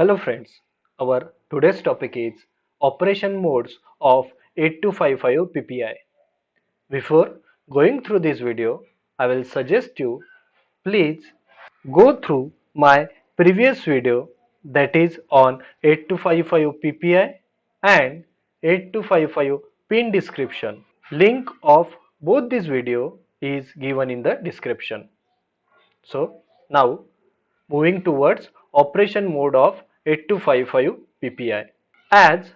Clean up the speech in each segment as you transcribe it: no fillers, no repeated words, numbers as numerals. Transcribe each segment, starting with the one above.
Hello friends, our today's topic is operation modes of 8255 PPI. Before going through this video, I will suggest you please go through my previous video that is on 8255 PPI and 8255 pin description. Link of both this video is given in the description. So now moving towards operation mode of 8255 PPI. As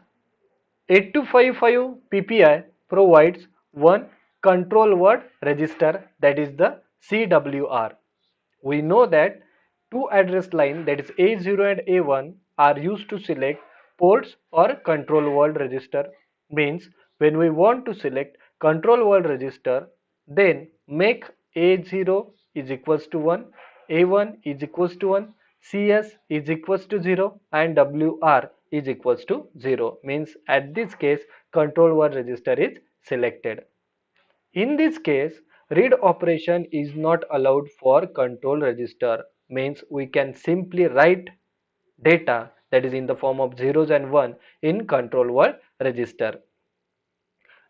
8255 PPI provides one control word register, that is the CWR. We know that two address line, that is A0 and A1, are used to select ports or control word register. Means when we want to select control word register, then make A0 is equals to 1, A1 is equals to 1, CS is equals to 0 and WR is equals to 0. Means at this case control word register is selected. In this case, read operation is not allowed for control register. Means we can simply write data, that is in the form of zeros and 1, in control word register.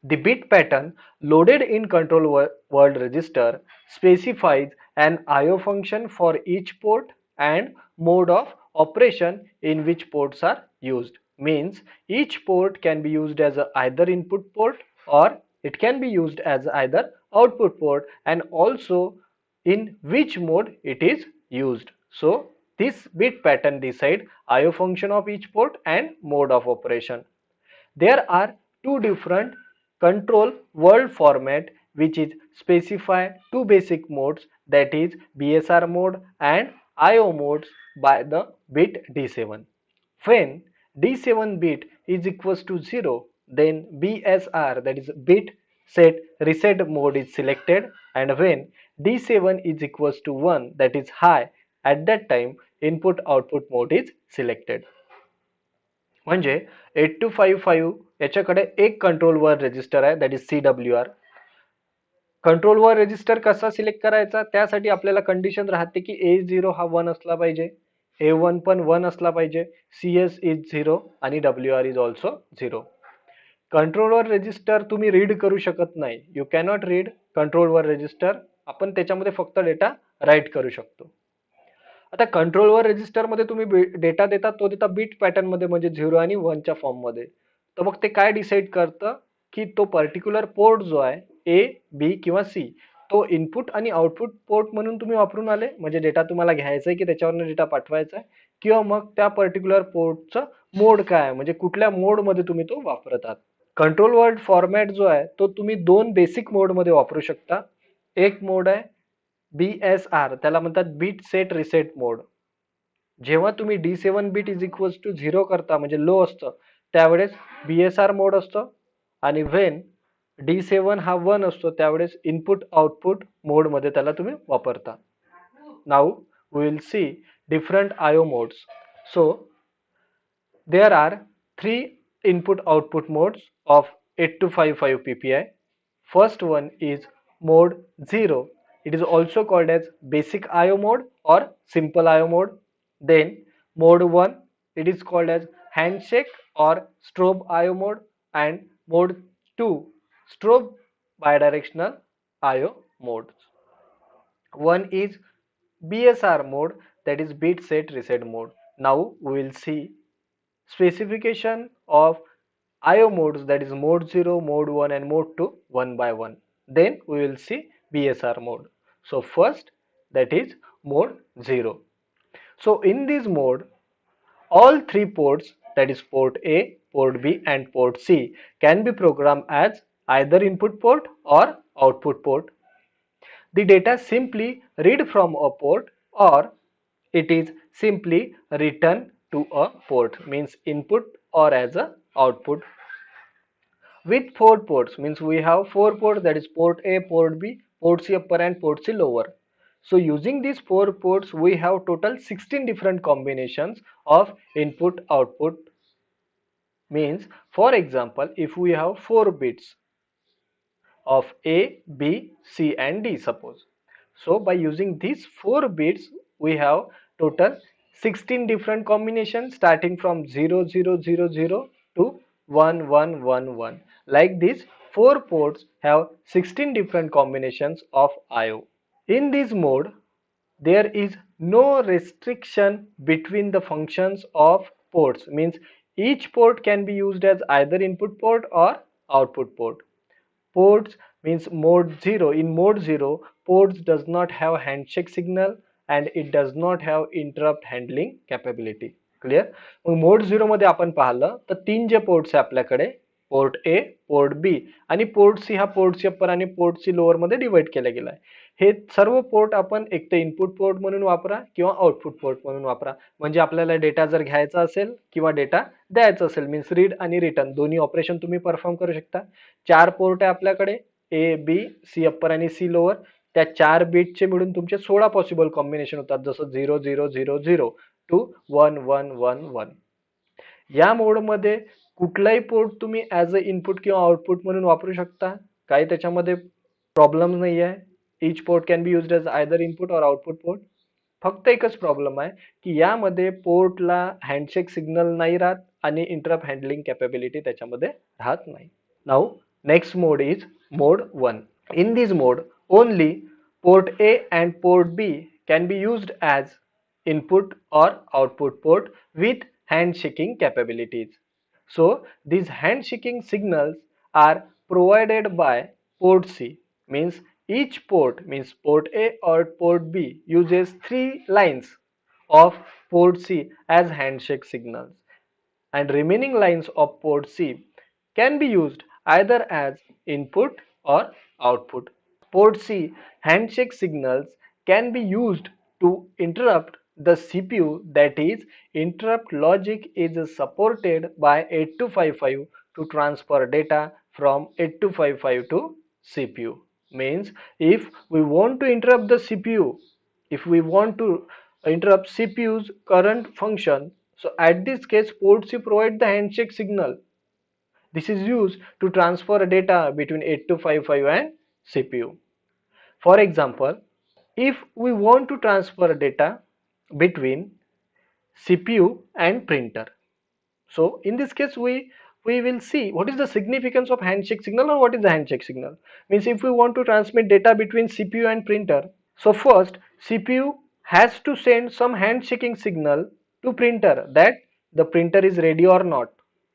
The bit pattern loaded in control word register specifies an IO function for each port and mode of operation in which ports are used. Means each port can be used as either input port or it can be used as either output port, and also in which mode it is used. So this bit pattern decide IO function of each port and mode of operation. There are two different control word format which is specify two basic modes, that is BSR mode and IO modes by the bit D7. When D7 bit is equals to 0, then BSR, that is bit set reset mode, is selected, and when D7 is equals to 1, that is high, at that time input output mode is selected. म्हणजे 8255 याच्याकडे एक control वर register आहे, that is CWR. Control were register कसा select करायचा, त्यासाठी आपल्याला condition राहते की A0 हा 1 असला पाहिजे, A1 पण 1 असला पाहिजे, CS इज 0 आणि WR is also 0. Control were register तुम्ही रीड करू शकत नाही, you cannot read control were register. आपण त्याच्यामध्ये फक्त डेटा राईट करू शकतो. आता कंट्रोल वर रजिस्टर मध्ये तुम्ही डेटा देता, तो देता बीट पॅटर्न मध्ये, म्हणजे 0 आणि 1 च्या फॉर्म मध्ये. तर मग ते काय डिसाईड करतं की तो पर्टिक्युलर पोर्ट जो आहे ए, बी किंवा सी, तो इनपुट आणि आउटपुट पोर्ट म्हणून तुम्ही वापरून आले, म्हणजे डेटा तुम्हाला घ्यायचा आहे की त्याच्यावरनं डेटा पाठवायचा आहे, किंवा मग त्या पर्टिक्युलर पोर्टचं मोड काय आहे, म्हणजे कुठल्या मोड मध्ये तुम्ही तो वापरत आहात. कंट्रोल वर्ड फॉर्मॅट जो आहे तो तुम्ही दोन बेसिक मोड मध्ये वापरू शकता. एक मोड आहे BSR, त्याला म्हणतात बीट सेट रिसेट मोड. जेव्हा तुम्ही D7 beat is equals to 0 करता, म्हणजे लो असतं, त्यावेळेस BSR मोड असतो, आणि व्हेन D7 हा 1 असतो त्यावेळेस इनपुट आउटपुट मोड मध्ये त्याला तुम्ही वापरता. Now we will see different IO modes. So there are 3 input output modes of 8255 PPI. First one is mode 0. It is also called as basic IO mode or simple IO mode. Then mode 1, it is called as handshake or strobe IO mode, and mode 2, strobe bidirectional IO mode. One is BSR mode, that is bit set reset mode. Now we will see specification of IO modes, that is mode 0, mode 1 and mode 2 one by one. Then we will see BSR mode. So first, that is mode 0. So in this mode, all three ports, that is port A, port B and port C, can be programmed as either input port or output port. The data simply read from a port or it is simply written to a port, means input or as a output. With 4 ports, means we have 4 ports, that is port A, port B, port C upper and port C lower. So using these 4 ports we have total 16 different combinations of input output. Means for example, if we have 4 bits of A, B, C and D suppose, so by using these 4 bits we have total 16 different combinations starting from 0000 to 1111. Like this, 4 ports have 16 different combinations of IO. In this mode, there is no restriction between the functions of ports, means each port can be used as either input port or output port. Ports means mode 0. In mode 0, ports does not have handshake signal and it does not have interrupt handling capability. Clear. Mug mode 0 मध्ये आपण पाहिलं तर 3 जे ports आहे आपल्याकडे, port A, port B आणि port C हा port C upper आणि port C lower मध्ये डिवाइड केला गेला आहे. हे सर्व पोर्ट आपण एक तर इनपुट पोर्ट म्हणून वापरा किंवा आउटपुट पोर्ट म्हणून वापरा. म्हणजे आपल्याला डेटा जर घ्यायचा असेल किंवा डेटा द्यायचा असेल मीन्स रीड आणि रिटर्न दोन्ही ऑपरेशन तुम्ही परफॉर्म करू शकता. 4 पोर्ट आहे आपल्याकडे, ए बी सी अप्पर आणि सी लोअर. त्या 4 बीटचे मिळून तुमचे 16 पॉसिबल कॉम्बिनेशन होतात, जसं 0000 टू 1111. या मोड मध्ये कुठलाही पोर्ट तुम्ही ऍज अ इनपुट किंवा आउटपुट म्हणून वापरू शकता, काही त्याच्यामध्ये प्रॉब्लेम नाही आहे. Each port can be used as either input और आउटपुट पोर्ट. फक्त एकच प्रॉब्लेम आहे की यामध्ये पोर्टला हँडशेक सिग्नल नाही राहत आणि इंटरप्ट हँडलिंग कॅपेबिलिटी त्याच्यामध्ये राहत नाही. Now next mode is mode 1. In this mode, only port A and port B can be used as input or output port with handshaking capabilities. So these handshaking signals are provided by port C. Means each port, means port A or port B, uses 3 lines of port C as handshake signals, and remaining lines of port C can be used either as input or output. Port C handshake signals can be used to interrupt the CPU, that is, interrupt logic is supported by 8255 to transfer data from 8255 to CPU. Means if we want to interrupt the CPU, if we want to interrupt CPU's current function, so at this case port C provide the handshake signal. This is used to transfer data between 8255 and CPU. For example, if we want to transfer data between CPU and printer, so in this case we will see what is the significance of handshake signal or what is the handshake signal. Means if we want to transmit data between CPU and printer, so first CPU has to send some handshaking signal to printer that the printer is ready or not.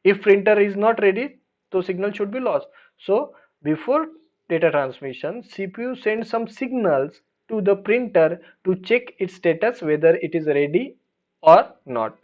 If printer is not ready, so signal should be lost. So before data transmission, CPU sends some signals to the printer to check its status whether it is ready or not.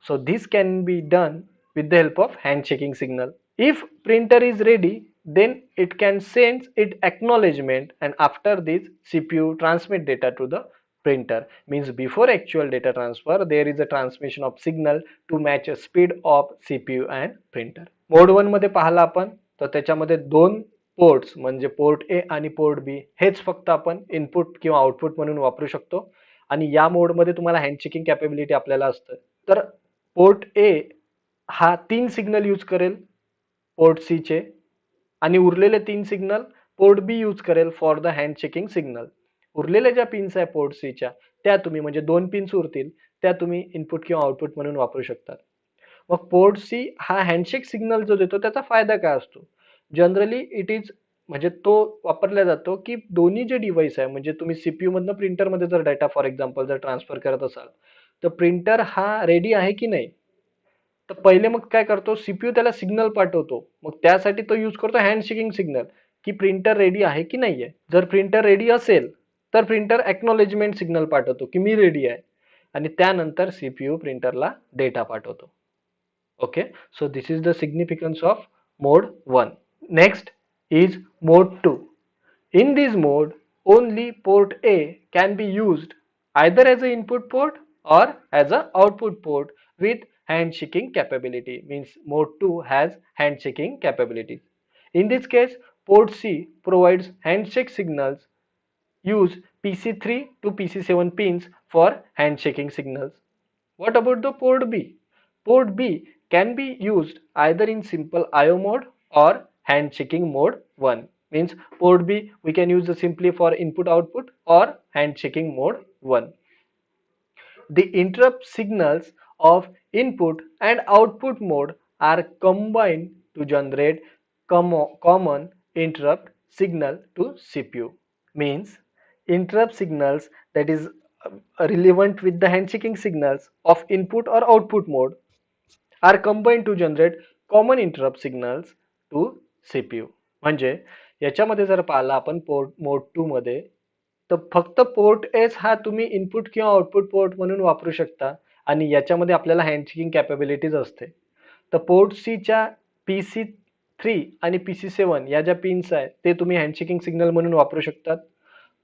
So this can be done with the help of handshaking signal. If printer is ready, then it can send it acknowledgement, and after this CPU transmit data to the printer. Means before actual data transfer there is a transmission of signal to match a speed of CPU and printer. Mode 1 मध्ये पाहिला आपण तर त्याच्यामध्ये 2 ports म्हणजे port A आणि port B हेच फक्त आपण input किंवा आउटपुट म्हणून वापरू शकतो. आणि या मोड मध्ये तुम्हाला हँडशेकिंग कॅपेबिलिटी आपल्याला असतं. तर पोर्ट ए हा 3 सिग्नल यूज करेल पोर्ट सी चे आणि उरलेले 3 सिग्नल पोर्ट बी यूज करेल फॉर द हँडशेकिंग सिग्नल. उरलेल्या ज्या पिन्स आहे पोर्ट सी च्या त्या तुम्ही म्हणजे 2 पिन्स उरतील त्या तुम्ही इनपुट किंवा आउटपुट म्हणून वापरू शकता. मग पोर्ट सी हा हँडशेक सिग्नल जो देतो त्याचा फायदा काय असतो. जनरली इट इज म्हणजे तो वापरला जातो की दोन्ही जे डिव्हाइस आहे म्हणजे तुम्ही सीपीयू मधनं प्रिंटर मध्ये जर डेटा फॉर एक्झाम्पल जर ट्रान्सफर करत असाल तर प्रिंटर हा रेडी आहे की नाही, तर पहिले मग काय करतो सीपीयू त्याला सिग्नल पाठवतो. मग त्यासाठी तो यूज करतो हँडशेकिंग सिग्नल की प्रिंटर रेडी आहे की नाही आहे. जर प्रिंटर रेडी असेल तर प्रिंटर एक्नॉलेजमेंट सिग्नल पाठवतो की मी रेडी आहे आणि त्यानंतर सीपीयू प्रिंटरला डेटा पाठवतो. Okay, so this is the significance of mode 1. Next is mode 2. In this mode, only port A can be used either as an input port or as an output port with handshaking capability. Means mode 2 has handshaking capabilities. In this case, port C provides handshake signals. Use PC3 to PC7 pins for handshaking signals. What about the port B? Port B can be used either in simple IO mode or handshaking mode 1. Means port B we can use simply for input output or handshaking mode 1. the interrupt signals of input and output mode are combined to generate common interrupt signal to CPU. Means interrupt signals that is relevant with the handshaking signals of input or output mode are combined to generate common interrupt signals to CPU. म्हणजे याच्यामध्ये जर पाहिलं आपण port mode 2 मध्ये, तर फक्त port S हा तुम्ही इनपुट किंवा आउटपुट पोर्ट म्हणून वापरू शकता आणि याच्यामध्ये आपल्याला हँडशेकिंग कॅपेबिलिटीज असते. तर पोर्ट सी च्या PC3 आणि PC7 या ज्या पिन्स आहेत ते तुम्ही हँडशेकिंग सिग्नल म्हणून वापरू शकतात.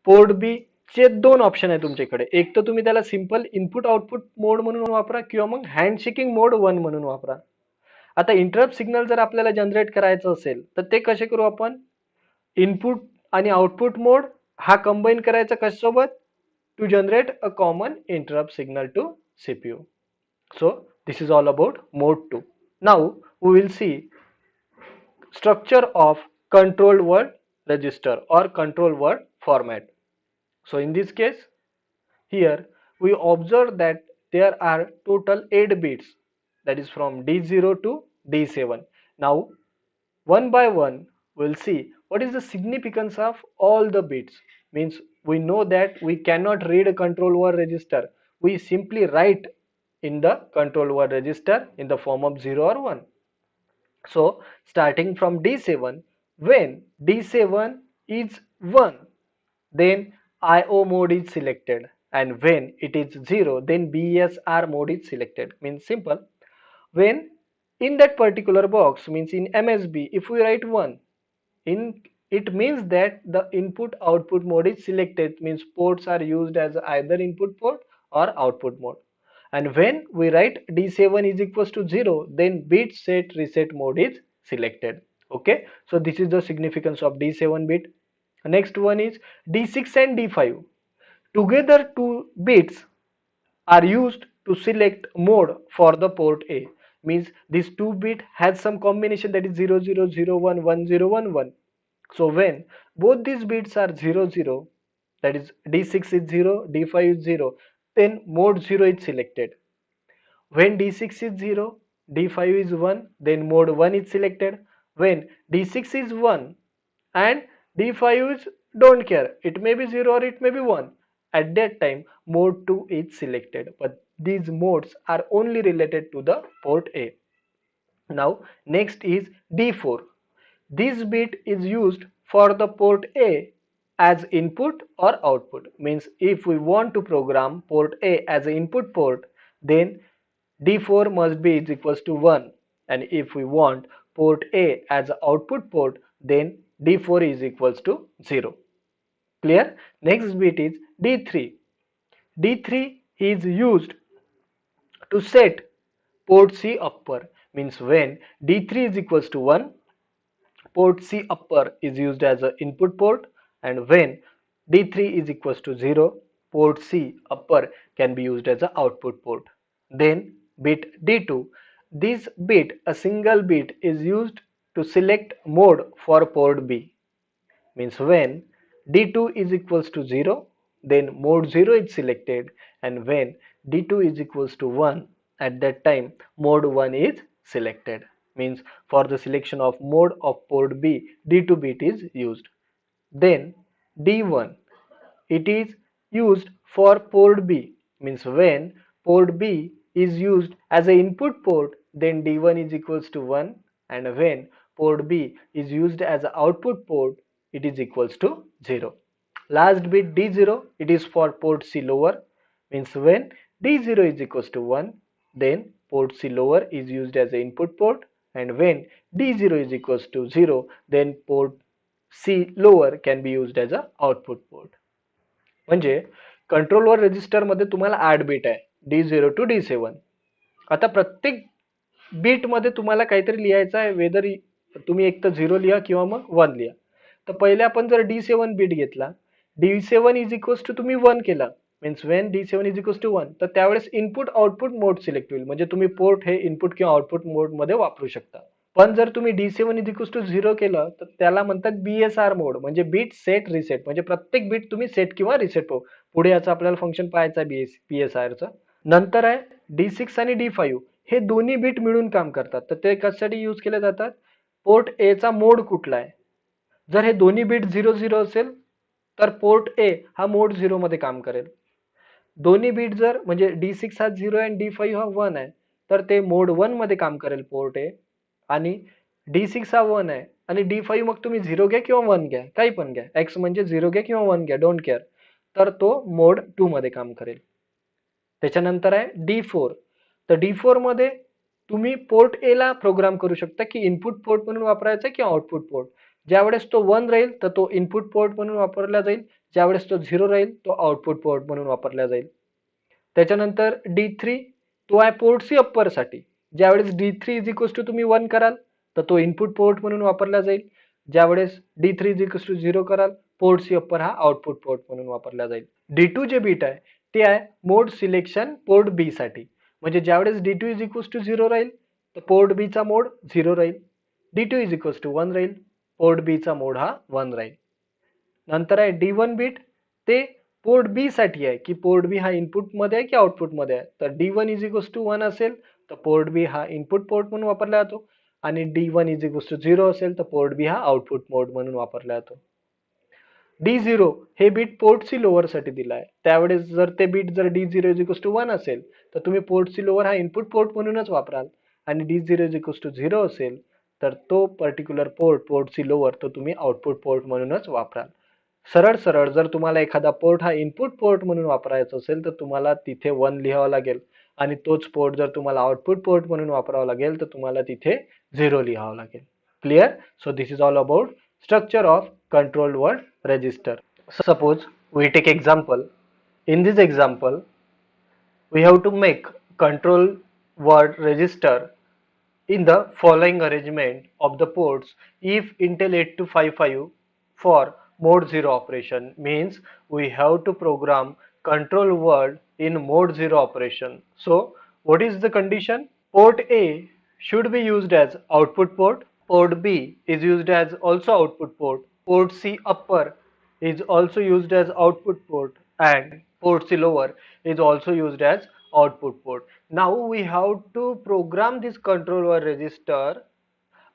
पोर्ट बी चे दोन ऑप्शन आहे तुमच्याकडे, एक तर तुम्ही त्याला सिंपल इनपुट आउटपुट मोड म्हणून वापरा किंवा मग हँडशेकिंग मोड 1 म्हणून वापरा. आता इंटरप्ट सिग्नल जर आपल्याला जनरेट करायचं असेल तर ते कसे करू आपण, इनपुट आणि आउटपुट मोड हा कंबाईन करायचा कशासोबत, to generate a common interrupt signal to CPU. So this is all about mode 2. Now we will see structure of control word register or control word format. So in this case, here we observe that there are total 8 bits, that is from D0 to D7. Now one by one we'll see what is the significance of all the bits. Means we know that we cannot read a control word register, we simply write in the control word register in the form of 0 or 1. So starting from D7, when D7 is 1, then IO mode is selected, and when it is 0, then BSR mode is selected. Means simple, when in that particular box, means in MSB, if we write 1, in it means that the input output mode is selected, means ports are used as either input port or output mode. And when we write D7 is equals to 0, then bit set reset mode is selected. Okay, so this is the significance of D7 bit. Next one is D6 and D5. Together two bits are used to select mode for the port A. Means this 2 bit has some combination, that is 0001 1011. So when both these bits are 00, that is D6 is 0, D5 is 0, then mode 0 is selected. When D6 is 0, D5 is 1, then mode 1 is selected. When D6 is 1 and D5 is don't care, it may be 0 or it may be 1, at that time mode 2 is selected. But these modes are only related to the port A. Now next is D4. This bit is used for the port A as input or output. Means if we want to program port A as an input port, then D4 must be is equals to 1, and if we want port A as an output port, then D4 is equals to 0. Clear? Next bit is D3. D3 is used to set port C upper. Means when D3 is equals to 1, port C upper is used as an input port, and when D3 is equals to 0, port C upper can be used as an output port. Then bit D2, this bit, a single bit, is used to select mode for port B. Means when D2 is equals to 0, then mode 0 is selected, and when D2 is equals to 1, at that time mode 1 is selected. Means for the selection of mode of port B, D2 bit is used. Then D1, it is used for port B. Means when port B is used as an input port, then D1 is equals to 1, and when port B is used as an output port, it is equals to 0. Last bit D0, it is for port C lower. Means when D0 is equals to 1, then port C lower is used as an input port, and when D0 is equals to 0, then port C lower can be used as a output port. म्हणजे कंट्रोलवर register मध्ये तुम्हाला 8 beat आहे, D0 to D7. आता प्रत्येक beat मध्ये तुम्हाला काहीतरी लिहायचं आहे, वेदर तुम्ही एक तर 0 लिहा किंवा मग 1 लिहा. तर पहिले आपण जर D7 बीट घेतला, D7 इज इक्वल्स टू तुम्ही 1 केला, means when D7 is equals to 1, तर त्यावेळेस इनपुट आउटपुट मोड सिलेक्ट होईल. म्हणजे तुम्ही पोर्ट हे इनपुट किंवा आउटपुट मोड मध्ये वापरू शकता. पण जर तुम्ही D7 इज इक्वल्स टू 0 केलं तर त्याला म्हणतात BSR मोड, म्हणजे बीट सेट रिसेट. म्हणजे प्रत्येक बीट तुम्ही सेट किंवा रिसेट पुढे याचं आपल्याला फंक्शन पाहायचं आहे BSR चं. नंतर आहे D6 आणि D5 हे दोन्ही बीट मिळून काम करतात. तर ते कशासाठी यूज केले जातात? पोर्ट ए चा मोड कुठला आहे? जर हे दोन्ही बीट 00 असेल तर पोर्ट ए हा मोड 0 मध्ये काम करेल. दोन्ही बीट जर म्हणजे D6 हा 0 आहे आणि D5 हा 1 आहे तर ते मोड 1 मध्ये काम करेल पोर्ट ए. आणि D6 हा 1 आहे आणि D5 मग तुम्ही 0 घ्या किंवा 1 घ्या, काही पण घ्या, X म्हणजे 0 घ्या किंवा 1 घ्या, डोंट केअर, तर तो मोड 2 मध्ये काम करेल. त्याच्यानंतर आहे D4. तर D4 मध्ये तुम्ही पोर्ट ए ला प्रोग्राम करू शकता की इनपुट पोर्ट म्हणून वापरायचा किंवा आउटपुट पोर्ट. ज्यावेळेस तो 1 राहील तर तो इनपुट पोर्ट म्हणून वापरला जाईल, ज्यावेळेस तो 0 राहील तो आउटपुट पोर्ट म्हणून वापरला जाईल. त्याच्यानंतर D3 तो आहे पोर्ट सी अप्पर साठी. ज्यावेळेस D3 इज इक्वल्स टू तुम्ही 1 कराल तर तो इनपुट पोर्ट म्हणून वापरला जाईल, ज्यावेळेस D3 इज इक्वल्स टू 0 कराल पोर्ट सी अप्पर हा आउटपुट पोर्ट म्हणून वापरला जाईल. D2 जे बीट आहे ते आहे मोड सिलेक्शन पोर्ट बी साठी. म्हणजे ज्यावेळेस D2 इज इक्वल्स टू 0 राहील तर पोर्ट बी चा मोड 0 राहील. D2 इज इक्वल्स टू 1 राहील, पोर्ट बी चा मोड हा 1 राहील. नंतर आहे D1 बीट, ते पोर्ट बी साठी आहे की पोर्ट बी हा इनपुट मध्ये आहे की आउटपुट मध्ये आहे. तर D1 इज इक्वल्स टू 1 असेल तर पोर्ट बी हा इनपुट पोर्ट म्हणून वापरला जातो आणि D1 इज इक्वल्स टू 0 असेल तर पोर्ट बी हा आउटपुट मोड म्हणून वापरला जातो. D0 हे बीट पोर्ट सी लोअर साठी दिला आहे. त्यावेळेस जर ते बीट जर D0 इज इक्वल्स टू 1 असेल तर तुम्ही पोर्ट सी लोअर हा इनपुट पोर्ट म्हणूनच वापराल आणि D0 इज इक्वल्स टू 0 असेल तर तो पर्टिक्युलर पोर्ट सी लोअर तो तुम्ही आउटपुट पोर्ट म्हणूनच वापराल. सरळ सरळ जर तुम्हाला एखादा पोर्ट हा इनपुट पोर्ट म्हणून वापरायचा असेल तर तुम्हाला तिथे 1 लिहावं लागेल आणि तोच पोर्ट जर तुम्हाला आउटपुट पोर्ट म्हणून वापरावा लागेल तर तुम्हाला तिथे 0 लिहावं लागेल. Clear? So this is all about structure of control word register. Suppose we take example. In this example, we have to make control word register in the following arrangement of the ports if Intel 8255 for mode 0 operation. Means we have to program control word in mode 0 operation. So what is the condition? Port A should be used as output port. Port B is used as also output port. Port C upper is also used as output port and port C lower is also used as output port. Now we have to program this controller register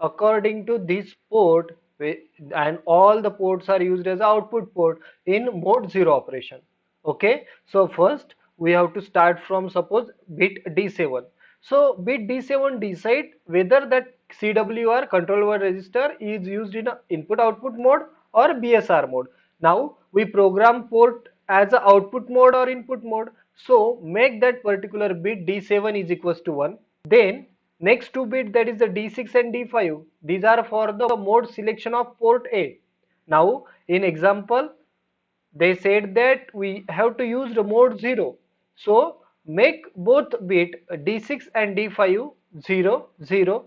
according to this port and all the ports are used as output port in mode 0 operation. Okay, so first we have to start from suppose bit D7. So bit D7 decide whether that CWR control word register is used in a input output mode or BSR mode. Now we program port as a output mode or input mode. So make that particular bit D7 is equals to 1. Then next two bit, that is the D6 and D5, these are for the mode selection of port A. Now in example they said that we have to use the mode 0. So make both bit D6 and D5 0 0.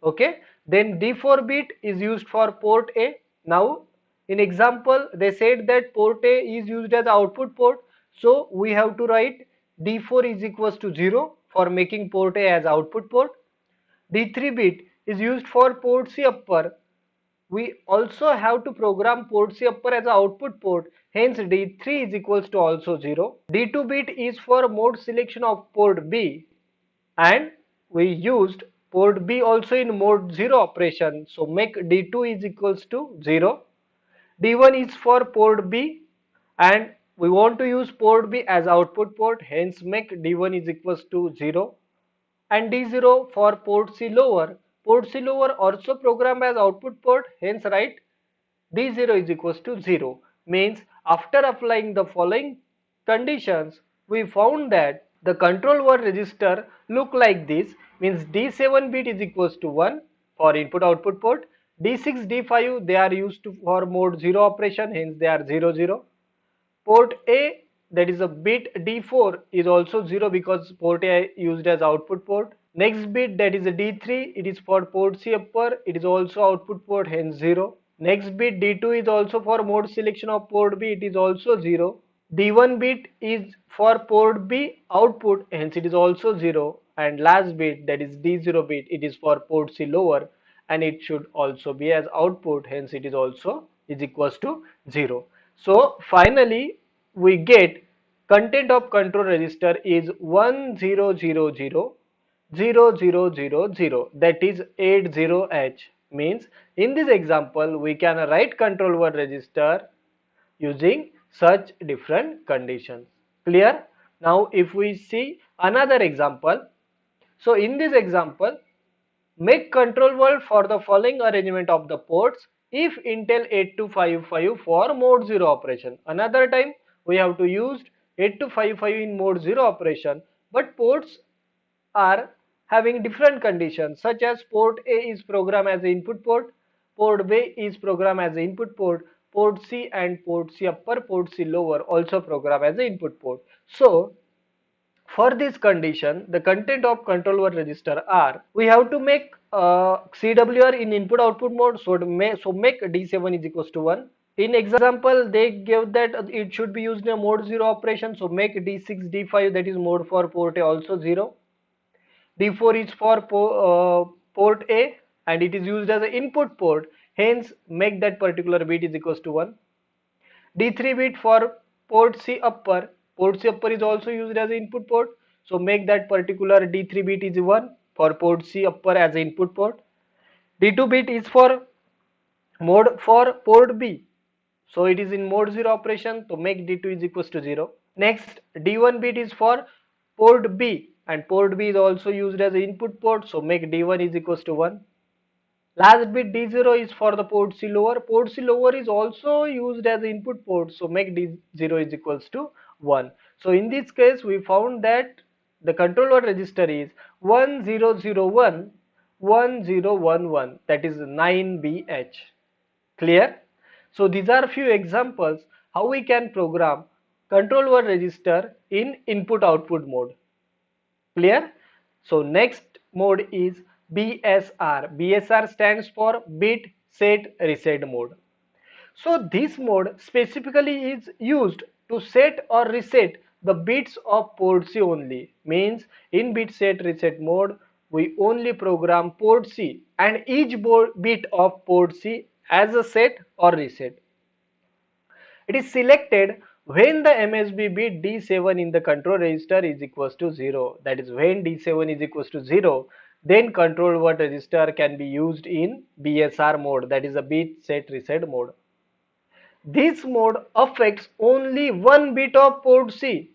Okay, then D4 bit is used for port A. Now in example they said that port A is used as output port, so we have to write D4 is equals to 0 for making port A as output port. D3 bit is used for port C upper. We also have to program port C upper as output port, hence D3 is equals to also 0. D2 bit is for mode selection of port B and we used port B also in mode 0 operation, so make D2 is equals to 0. D1 is for port B and we want to use port B as output port, hence make D1 is equals to 0. And D0 for port C lower. Port C lower also programmed as output port, hence write D0 is equals to 0. Means after applying the following conditions, we found that the control word register look like this. Means D7 bit is equals to 1 for input output port. D6, D5 they are used for mode 0 operation, hence they are 0 0. Port A, that is a bit D4 is also 0 because port A used as output port. Next bit, that is a D3, it is for port C upper, it is also output port, hence 0. Next bit D2 is also for mode selection of port B, it is also 0. D1 bit is for port B output, hence it is also 0. And last bit, that is D0 bit, it is for port C lower and it should also be as output, hence it is also is equals to 0. So finally we get content of control register is 10000000, that is 80H. Means in this example we can write control word register using such different conditions. Clear? Now if we see another example, so in this example, make control word for the following arrangement of the ports if Intel 8255 for mode 0 operation. Another time we have to use 8255 in mode 0 operation, but ports are having different conditions, such as port A is programmed as the input port, port B is programmed as the input port, port C and port C upper, port C lower also programmed as the input port. So for this condition, the content of control word register are, we have to make CWR in input output mode, so make D7 is equals to 1. In example, they give that it should be used in a mode 0 operation, so make D6, D5, that is mode for port A also 0. D4 is for port A and it is used as an input port, hence make that particular bit is equals to 1. D3 bit for port C upper. Port C upper is also used as an input port. So make that particular D3 bit is 1 for port C upper as an input port. D2 bit is for mode for port B. So it is in mode 0 operation. So make D2 is equals to 0. Next D1 bit is for port B and port B is also used as an input port. So make D1 is equals to 1. Last bit D0 is for the port C lower. Port C lower is also used as input port, so make D0 is equals to 1. So in this case we found that the controller register is 1001 1011, that is 9BH. Clear? So these are few examples how we can program control word register in input output mode. Clear? So next mode is BSR. BSR stands for bit set reset mode. So this mode specifically is used to set or reset the bits of port C only. Means in bit set reset mode we only program port C and each bit of port C as a set or reset. It is selected when the MSB bit D7 in the control register is equals to 0. That is, when D7 is equals to 0, then control word register can be used in BSR mode, that is a bit set reset mode. This mode affects only one bit of port C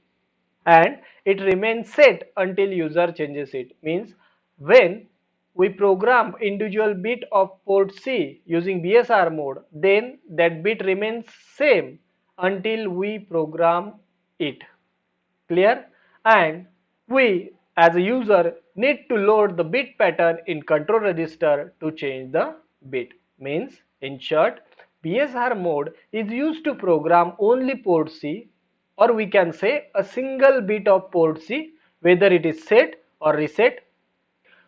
and it remains set until user changes it. Means when we program individual bit of port C using BSR mode, then that bit remains same until we program it. Clear? And we as a user need to load the bit pattern in control register to change the bit. Means in short, BSR mode is used to program only port C, or we can say a single bit of port C, whether it is set or reset.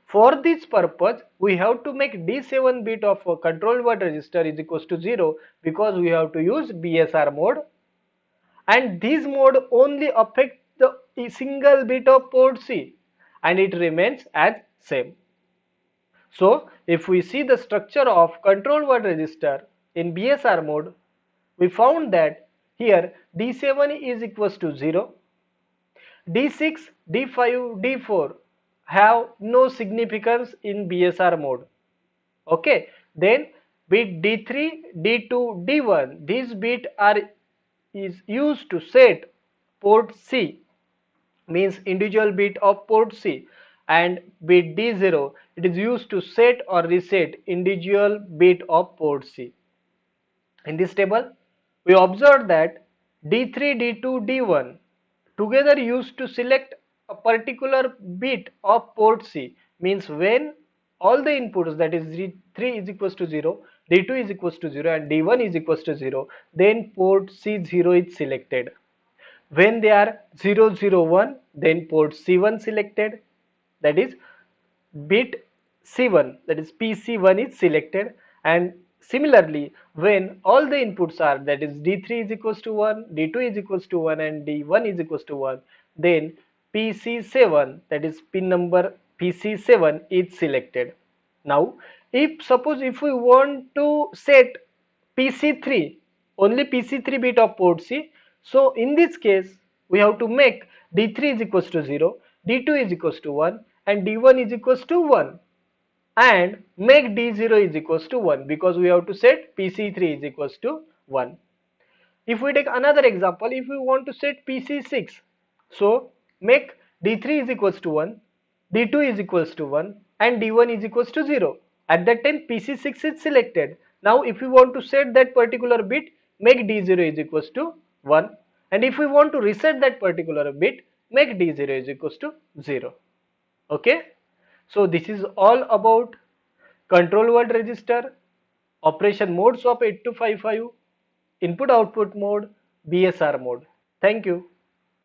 For this purpose, we have to make D7 bit of a control word register is equals to 0 because we have to use BSR mode, and this mode only affects the single bit of port C and it remains as same. So if we see the structure of control word register in BSR mode, we found that here D7 is equals to 0, D6, D5, D4 have no significance in BSR mode. Okay, then bit D3, D2, D1, these bit are is used to set port C, means individual bit of port C, and bit D0 it is used to set or reset individual bit of port C. In this table we observe that D3, D2, D1 together used to select a particular bit of port C, means when all the inputs, that is D3 is equals to 0, D2 is equals to 0 and D1 is equals to 0, then port C0 is selected. When they are 0, 0, 1, then port C1 selected, that is bit C1, that is PC1 is selected, and similarly when all the inputs are, that is D3 is equals to 1, D2 is equals to 1 and D1 is equals to 1, then PC7, that is pin number PC7 is selected. Now suppose if we want to set PC3, only PC3 bit of port C, so in this case we have to make D3 is equals to 0, D2 is equals to 1 and D1 is equals to 1 and make D0 is equals to 1 because we have to set PC3 is equals to 1. If we take another example, if we want to set PC6, so make D3 is equals to 1, D2 is equals to 1 and D1 is equals to 0. At that time PC6 is selected. Now if we want to set that particular bit, make D0 is equals to 1 and if we want to reset that particular bit, make D0 is equals to 0. Okay. So this is all about control word register, operation modes of 8255, input output mode, BSR mode. Thank you.